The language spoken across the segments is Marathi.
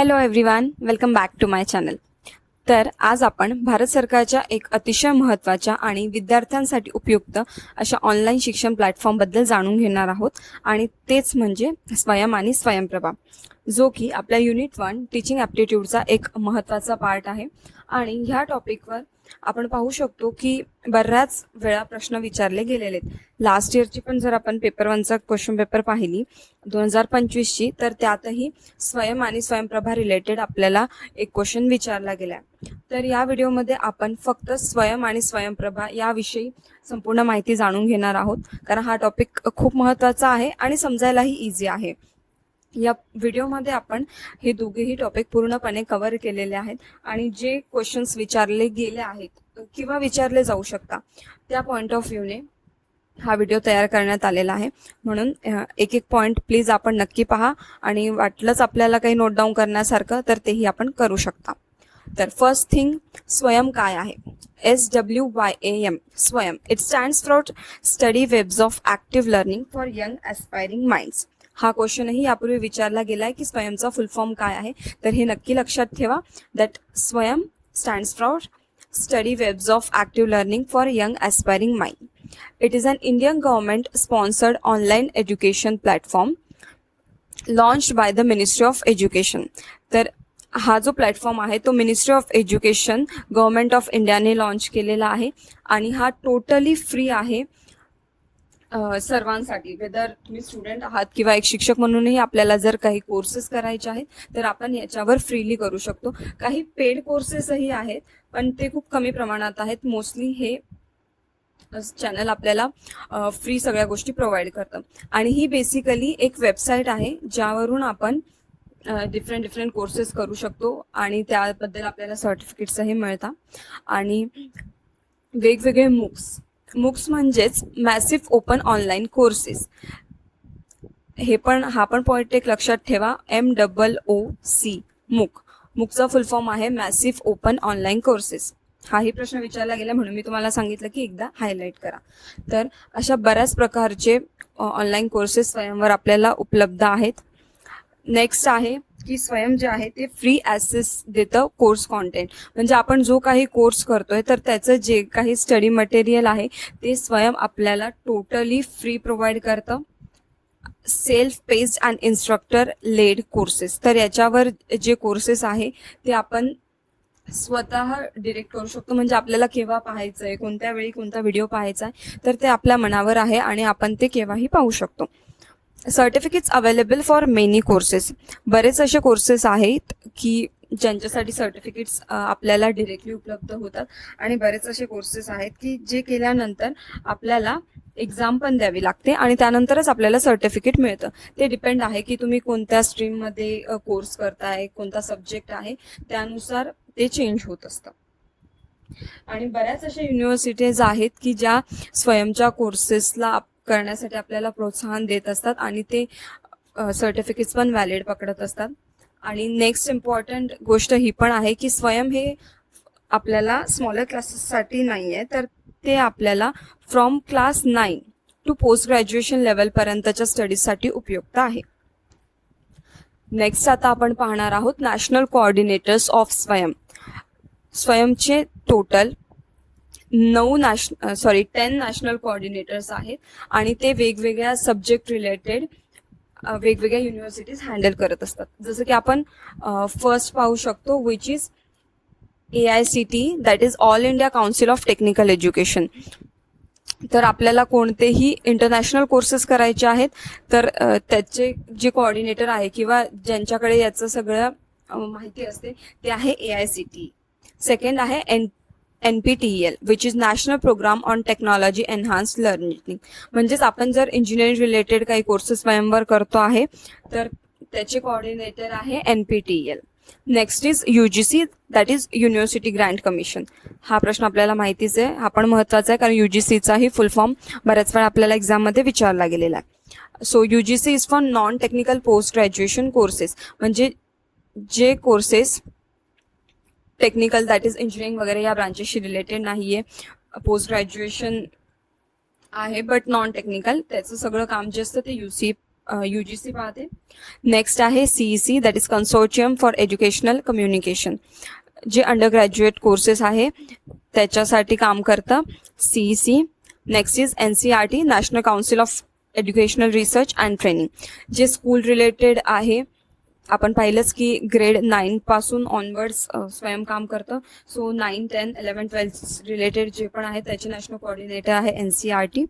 Hello everyone, welcome back to my channel. तर आज आपण भारत सरकारच्या एक अतिशय महत्त्वाच्या आणि विद्यार्थ्यांसाठी उपयुक्त अशा ऑनलाईन शिक्षण प्लॅटफॉर्मबद्दल जाणून घेणार आहोत आणि तेच म्हणजे स्वयं आणि स्वयंप्रभा, जो की आपल्या युनिट 1 टीचिंग ॲप्टिट्यूडचा एक महत्त्वाचा पार्ट आहे. आणि ह्या टॉपिकवर आपण पाहू शकतो की बऱ्याच वेळा प्रश्न विचारले गेलेले आहेत. लास्ट इयरची पण जर आपण पेपर 1चा क्वेश्चन पेपर पाहिली 2025ची, तर त्यातही स्वयं आणि स्वयंप्रभा रिलेटेड आपल्याला एक क्वेश्चन विचारला गेला. तर या व्हिडिओमध्ये आपण फक्त स्वयं आणि स्वयंप्रभा याविषयी संपूर्ण माहिती जाणून घेणार आहोत, कारण हा टॉपिक खूप महत्त्वाचा आहे आणि समजायलाही इझी आहे. या व्हिडिओमध्ये आपण हे दोघेही टॉपिक पूर्णपणे कव्हर केलेले आहेत आणि जे क्वेश्चन्स विचारले गेले आहेत किंवा विचारले जाऊ शकता त्या पॉईंट ऑफ व्ह्यूने हा व्हिडिओ तयार करण्यात आलेला आहे. म्हणून एक एक पॉईंट प्लीज आपण नक्की पहा आणि वाटलंच आपल्याला काही नोट डाऊन करण्यासारखं तर तेही आपण करू शकता. तर फर्स्ट थिंग, स्वयं काय आहे? SWYAM, Swayam. It stands for study webs of active learning for young aspiring minds. हा क्वेश्चनही यापूर्वी विचारला गेला आहे की स्वयंचा फुल फॉर्म काय आहे, तर हे नक्की लक्षात ठेवा. That Swayam stands for study webs of active learning for young aspiring mind. It is an Indian government sponsored online education platform launched by the Ministry of Education. तर हा जो प्लॅटफॉर्म आहे तो ministry of education government of इंडियाने लॉन्च केलेला आहे आणि हा टोटली फ्री आहे सर्वांसाठी. वेदर तुम्ही स्टुडंट आहात किंवा एक शिक्षक म्हणूनही आपल्याला जर काही कोर्सेस करायचे आहेत तर आपण याच्यावर फ्रीली करू शकतो. काही पेड कोर्सेसही आहेत पण ते खूप कमी प्रमाणात आहेत. मोस्टली हे चॅनल आपल्याला फ्री सगळ्या गोष्टी प्रोव्हाइड करतं आणि ही बेसिकली एक वेबसाईट आहे ज्यावरून आपण डिफरंट कोर्सेस करू शकतो आणि त्याबद्दल आपल्याला सर्टिफिकेट्सही मिळतात. आणि वेगवेगळे मूक्स म्हणजेच मॅसिव्ह ओपन ऑनलाईन कोर्सेस. हा पण पॉईंट एक लक्षात ठेवा, MOOC. मूकचा फुल फॉर्म आहे मॅसिव्ह ओपन ऑनलाईन कोर्सेस. हाही प्रश्न विचारला गेला म्हणून मी तुम्हाला सांगितलं की एकदा हायलाईट करा. तर अशा बऱ्याच प्रकारचे ऑनलाईन कोर्सेस स्वयंवर आपल्याला उपलब्ध आहेत. नेक्स्ट आहे की स्वयं जे आहे ते फ्री ॲक्सेस देतं कोर्स कॉन्टेंट. म्हणजे आपण जो काही कोर्स करतोय तर त्याचं जे काही स्टडी मटेरियल आहे ते स्वयं आपल्याला टोटली फ्री प्रोव्हाइड करतं. Self paced and instructor led courses. तर याच्यावर जे कोर्सेस आहे ते आपण स्वतः डिरेक्ट करू शकतो. म्हणजे आपल्याला केव्हा पाहायचं आहे, कोणत्या वेळी कोणता व्हिडिओ पाहायचा आहे तर ते आपल्या मनावर आहे आणि आपण ते केव्हाही पाहू शकतो. Certificates available for many courses. बरेच असे कोर्सेस आहेत की ज्यांच्यासाठी सर्टिफिकेट्स आपल्याला डिरेक्टली उपलब्ध होतात आणि बरेच असे कोर्सेस आहेत की जे केल्यानंतर आपल्याला एक्झाम पण द्यावी लागते आणि त्यानंतरच आपल्याला सर्टिफिकेट मिळतं. ते डिपेंड आहे की तुम्ही कोणत्या स्ट्रीममध्ये कोर्स करताय, कोणता सब्जेक्ट आहे, त्यानुसार ते चेंज होत असतं. आणि बऱ्याच अशा युनिव्हर्सिटीज आहेत की ज्या स्वयंच्या कोर्सेसला करण्यासाठी आपल्याला प्रोत्साहन देत असतात आणि ते सर्टिफिकेट्स पण व्हॅलिड पकडत असतात. आणि नेक्स्ट इम्पॉर्टंट गोष्ट ही पण आहे की स्वयं हे आपल्याला स्मॉलर क्लासेससाठी नाही आहे, तर ते आपल्याला from class 9 to post graduation लेवलपर्यंतच्या स्टडीजसाठी उपयुक्त आहे. नेक्स्ट आता आपण पाहणार आहोत नॅशनल कोऑर्डिनेटर्स ऑफ स्वयं. स्वयंचे टोटल 10 नॅशनल कोऑर्डिनेटर्स आहेत आणि ते वेगवेगळ्या सब्जेक्ट रिलेटेड वेगवेगळ्या युनिव्हर्सिटीज हँडल करत असतात. जसं की आपण फर्स्ट पाहू शकतो which is AICTE, that is all India council of technical education. तर आपल्याला कोणतेही इंटरनॅशनल कोर्सेस करायचे आहेत तर त्याचे जे कोऑर्डिनेटर आहे किंवा ज्यांच्याकडे याचं सगळं माहिती असते ते आहे AICTE. सेकंड आहे NPTEL which is national programme on technology enhanced learning. म्हणजेच आपण जर इंजिनिअरिंग रिलेटेड काही कोर्सेस स्वयंवर करतो आहे तर त्याचे कोऑर्डिनेटर आहे NPTEL. Next is UGC, that is university grant commission. हा प्रश्न आपल्याला माहितीच आहे, हा पण महत्त्वाचा आहे कारण UGCचाही फुल फॉर्म बऱ्याच वेळा आपल्याला एक्झाममध्ये विचारला गेलेला आहे. So UGC is for non technical post graduation courses. म्हणजे जे courses technical that is engineering वगैरे या ब्रांचेसशी रिलेटेड नाही आहे, पोस्ट ग्रॅज्युएशन आहे बट नॉन टेक्निकल, त्याचं सगळं काम जे असतं ते UGC पाहते. नेक्स्ट आहे CEC, that is consortium for educational communication, जे अंडर ग्रॅज्युएट कोर्सेस आहे त्याच्यासाठी काम करतं CEC. Next is NCERT, national council of educational research and training, जे स्कूल रिलेटेड आहे. आपण पाहिलंच की ग्रेड 9 पासून ऑनवर्ड्स स्वयं काम करतं. सो 9, 10, 11, 12 रिलेटेड जे पण आहे त्याचे नॅशनल कोऑर्डिनेटर आहे NCERT.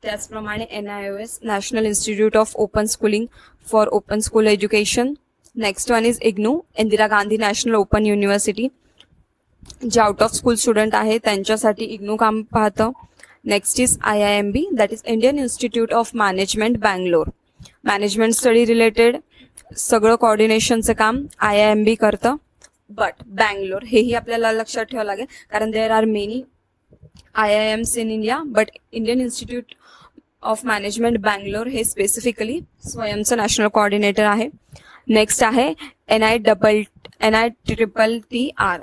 त्याचप्रमाणे NIOS, national institute of open schooling for open school education. Next one is IGNOU, Indira Gandhi national open university, जे आउट ऑफ स्कूल स्टुडंट आहे त्यांच्यासाठी IGNOU काम पाहतं. Next is IIMB, that is Indian institute of management Bangalore, management study related सगळं कोऑर्डिनेशनचं काम IIMB करतं. बट बँगलोर हेही आपल्याला लक्षात ठेवावं लागेल, कारण there are many IIMs in India, but Indian institute of management Bangalore हे स्पेसिफिकली स्वयंचं नॅशनल कोऑर्डिनेटर आहे. नेक्स्ट आहे NITTR,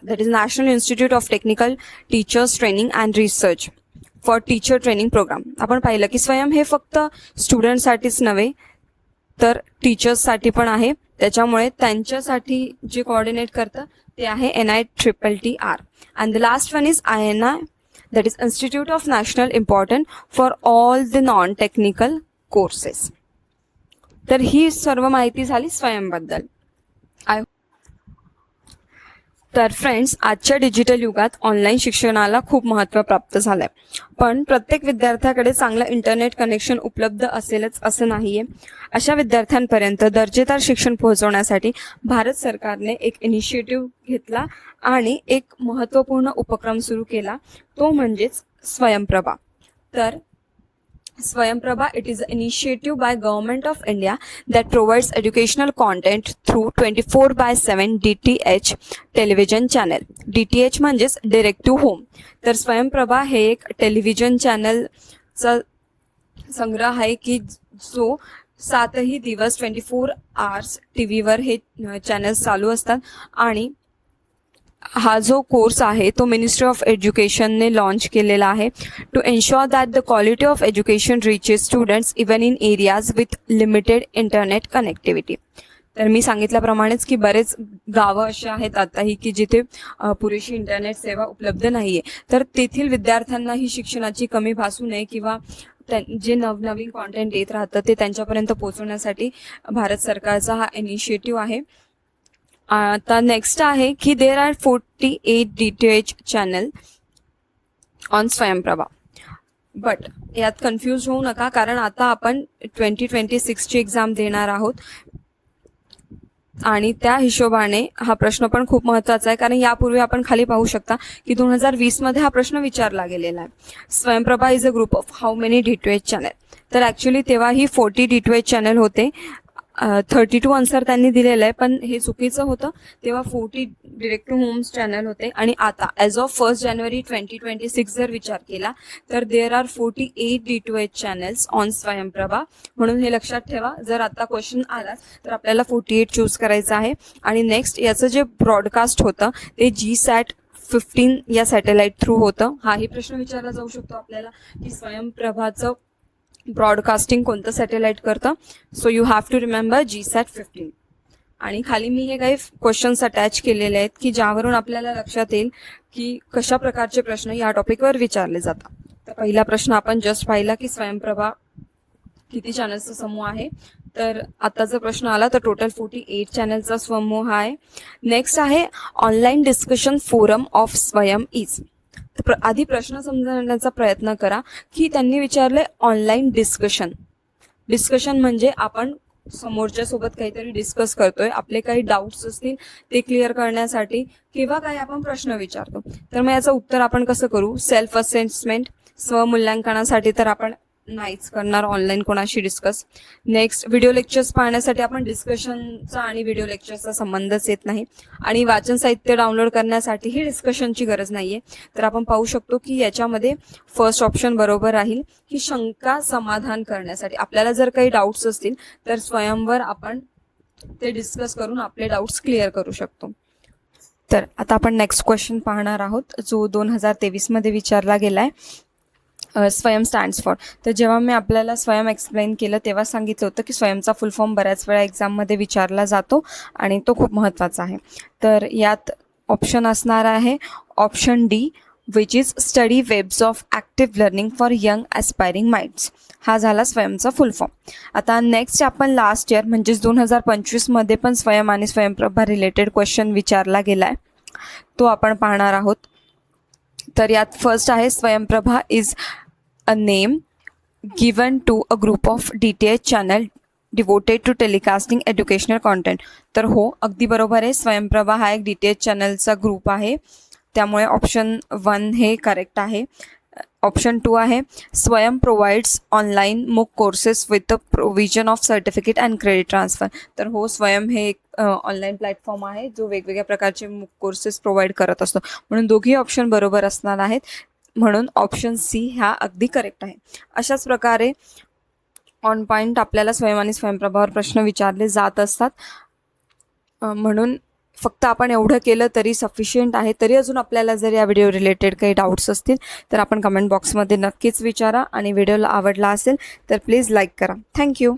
that is national institute of technical teachers training and research for teacher training program. आपण पाहिलं की स्वयं हे फक्त स्टुडंटसाठीच नव्हे तर टीचर्ससाठी पण आहे, त्याच्यामुळे त्यांच्यासाठी जे कोऑर्डिनेट करतं ते आहे NITTR. And the last one is INI, that is institute of national important for all the non technical courses. तर ही सर्व माहिती झाली स्वयंबद्दल. तर फ्रेंड्स, आजच्या डिजिटल युगात ऑनलाईन शिक्षणाला खूप महत्त्व प्राप्त झालं आहे, पण प्रत्येक विद्यार्थ्याकडे चांगलं इंटरनेट कनेक्शन उपलब्ध असेलच असं नाही आहे. अशा विद्यार्थ्यांपर्यंत दर्जेदार शिक्षण पोहोचवण्यासाठी भारत सरकारने एक इनिशिएटिव्ह घेतला आणि एक महत्त्वपूर्ण उपक्रम सुरू केला, तो म्हणजेच स्वयंप्रभा. तर Swayamprabha, it is an initiative by Government of India that provides educational content through 24/7 DTH television channel. DTH म्हणजेच डायरेक्ट टू होम. तर स्वयंप्रभा हे एक टेलिव्हिजन चॅनलचा संग्रह आहे की जो 7ही दिवस 24 आवर्स TV वर हे चॅनल्स चालू असतात. आणि हा जो कोर्स आहे तो मिनिस्ट्री ऑफ एज्युकेशनने लॉन्च केलेला आहे to ensure that the quality of education reaches students even in areas with limited internet connectivity. तर मी सांगितल्याप्रमाणेच की बरेच गावं अशी आहेत आताही की जिथे पुरेशी इंटरनेट सेवा उपलब्ध नाही आहे. तर तेथील विद्यार्थ्यांना ही शिक्षणाची कमी भासू नये किंवा जे नवनवीन कॉन्टेंट येत राहतं ते त्यांच्यापर्यंत पोहोचवण्यासाठी भारत सरकारचा हा इनिशिएटिव्ह आहे. आता नेक्स्ट आहे की there are 48 DTH channel on Swayamprabha. But यात कन्फ्यूज होऊ नका, कारण आता आपण 2026ची एक्झाम देणार आहोत आणि त्या हिशोबाने हा प्रश्न पण खूप महत्त्वाचा आहे, कारण यापूर्वी आपण खाली पाहू शकता की 2020 मध्ये हा प्रश्न विचारला गेलेला आहे. Swayamprabha is a group of how many DTH channel. तर ॲक्च्युली तेव्हा ही 40 DTH चॅनल होते. 32 आन्सर त्यांनी दिलेलं आहे, पण हे चुकीचं होतं. तेव्हा 40 डिरेक्ट टू होम्स चॅनल होते. आणि आता ॲज ऑफ 1 जानेवारी 2026 जर विचार केला तर there are 48 DTH channels on Swayamprabha. म्हणून हे लक्षात ठेवा, जर आता क्वेश्चन आलाच तर आपल्याला 48 चूज करायचं आहे. आणि नेक्स्ट याचं जे ब्रॉडकास्ट होतं ते GSAT-15 या सॅटेलाईट थ्रू होतं. हाही प्रश्न विचारला जाऊ शकतो आपल्याला की स्वयंप्रभाचं ब्रॉडकास्टिंग कोणतं सॅटेलाईट करतं. So you have to remember GSAT-15. आणि खाली मी हे काही क्वेश्चन्स अटॅच केलेले आहेत की ज्यावरून आपल्याला लक्षात येईल की कशा प्रकारचे प्रश्न या टॉपिकवर विचारले जातात. तर पहिला प्रश्न आपण जस्ट पाहिला की स्वयंप्रभा किती चॅनल्सचा समूह आहे. तर आता जर प्रश्न आला तर टोटल 48 चॅनलचा समूह आहे. नेक्स्ट आहे ऑनलाईन डिस्कशन फोरम ऑफ स्वयं इज. आधी प्रश्न समजण्याचा प्रयत्न करा की त्यांनी विचारले ऑनलाईन डिस्कशन म्हणजे आपण समोरच्या सोबत काहीतरी डिस्कस करतोय, आपले काही डाऊट्स असतील ते क्लिअर करण्यासाठी किंवा काही आपण प्रश्न विचारतो. तर मग याचं उत्तर आपण कसं करू? सेल्फ असेसमेंट, स्वमूल्यांकनासाठी तर आपण नाहीच करणार ऑनलाईन कोणाशी डिस्कस. नेक्स्ट व्हिडिओ लेक्चर्स पाहण्यासाठी आपण डिस्कशनचा आणि व्हिडिओ लेक्चर्सचा संबंधच येत नाही. आणि वाचन साहित्य डाउनलोड करण्यासाठीही डिस्कशनची गरज नाहीये. तर आपण पाहू शकतो की याच्यामध्ये फर्स्ट ऑप्शन बरोबर राहील की शंका समाधान करण्यासाठी. आपल्याला जर काही डाऊट्स असतील तर स्वयंवर आपण ते डिस्कस करून आपले डाऊट्स क्लिअर करू शकतो. तर आता आपण नेक्स्ट क्वेश्चन पाहणार आहोत जो 2023 मध्ये विचारला गेलाय. स्वयं स्टँड्स फॉर. तर जेव्हा मी आपल्याला स्वयं एक्सप्लेन केलं तेव्हा सांगितलं होतं की स्वयंचा फुल फॉर्म बऱ्याच वेळा एक्झाममध्ये विचारला जातो आणि तो खूप महत्त्वाचा आहे. तर यात ऑप्शन असणार आहे option D, which is study webs of active learning for young aspiring minds. हा झाला स्वयंचा फुल फॉर्म. आता नेक्स्ट आपण लास्ट इयर म्हणजेच 2025मध्ये पण स्वयं आणि स्वयंप्रभा रिलेटेड क्वेश्चन विचारला गेला आहे, तो आपण पाहणार आहोत. तर यात फर्स्ट आहे Swayamprabha is a name given to a group of DTH channel devoted to telecasting educational content. तर हो, अगदी बरोबर आहे. स्वयंप्रभा हा एक DTH चॅनलचा ग्रुप आहे, त्यामुळे ऑप्शन 1 हे करेक्ट आहे. ऑप्शन 2 आहे स्वयं प्रोव्हाइड्स ऑनलाईन मूक courses with the provision of certificate and credit transfer. तर हो, स्वयं हे एक ऑनलाईन प्लॅटफॉर्म आहे जो वेगवेगळ्या प्रकारचे मूक कोर्सेस प्रोव्हाइड करत असतो. म्हणून दोघी ऑप्शन बरोबर असणार आहेत. म्हणून ऑप्शन सी हा अगदी करेक्ट आहे. अशाच प्रकारे ऑन पॉईंट आपल्याला स्वयं आणि स्वयंप्रभावर प्रश्न विचारले जात असतात. म्हणून फक्त आपण एवढं केलं तरी सफिशियंट आहे. तरी अजून आपल्याला जर या व्हिडिओ रिलेटेड काही डाऊट्स असतील तर आपण कमेंट बॉक्समध्ये नक्कीच विचारा आणि व्हिडिओला आवडला असेल तर प्लीज लाईक करा. थँक्यू.